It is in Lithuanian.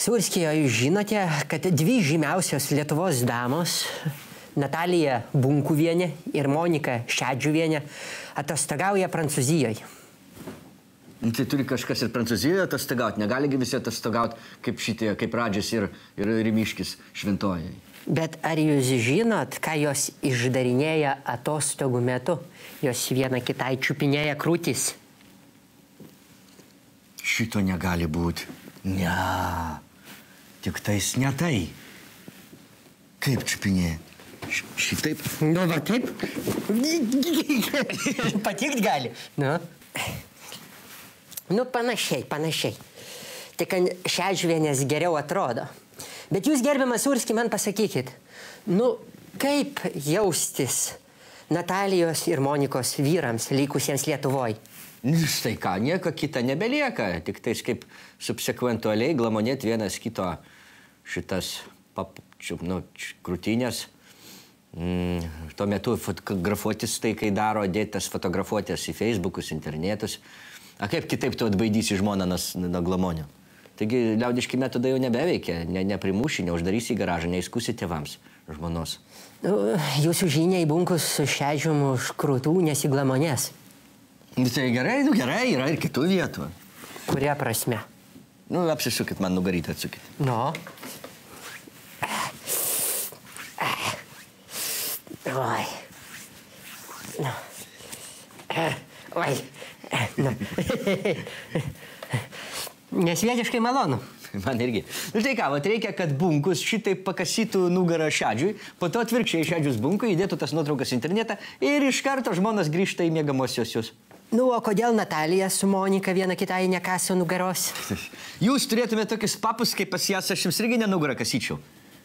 Surskijo, jūs žinote, kad dvi žymiausios Lietuvos damos, Natalija Bunkuvienė ir Monika Šedžiuvienė, atostogauja Prancūzijoje. Tai turi kažkas ir Prancūzijoje atostogauti, negaligi visi atostogauti kaip šitie, kaip Radžis ir Rimiškis Šventojai. Bet ar jūs žinot, ką jos išdarinėja atostogų metu? Jos viena kitai čiupinėja krūtis. Šito negali būti. Ne, tik tais ne tai. Kaip čiupinėja? Šitaip? Nu, va taip. Patikt gali. Nu, panašiai. Tik Šedžiuvienės geriau atrodo. Bet jūs, gerbiamas Surski, man pasakykit, nu, kaip jaustis Natalijos ir Monikos vyrams likusiems Lietuvoj? Štai ką, nieko kita nebelieka, tik tais kaip subsekventualiai glamonėt vienas kito šitas krūtinės. Tuo metu fotografuotis tai, kai daro, dėtas fotografuotis į Facebookus, internetus. A kaip kitaip tu atbaidysi žmoną nuo glamonio? Taigi liaudiški metodai jau nebeveikia, neprimuši, neuždarysi į garažą, neįskusi tėvams žmonos. Jūsų žiniai Bunkus su Šedžium už krūtų nesiglamonės. Tai gerai, yra ir kitų vietų. Kuria prasme? Nu, apsisukit man nugarytą, atsukit. No. Oi. Oi. Nesvietiškai malonu. Man irgi. Nu tai ką, reikia, kad Bunkus šitaip pakasytų nugarą Šedžiui, po to atvirkščiai Šedžius Bunkui, įdėtų tas nuotraukas į internetą ir iš karto žmonas grįžta į miegamosios. Nu, o kodėl Natalija su Monika viena kitai nekaso nugaros? Jūs turėtumėte tokius papus, kaip pas jas, aš jums irgi ne nugarą kasyčiau.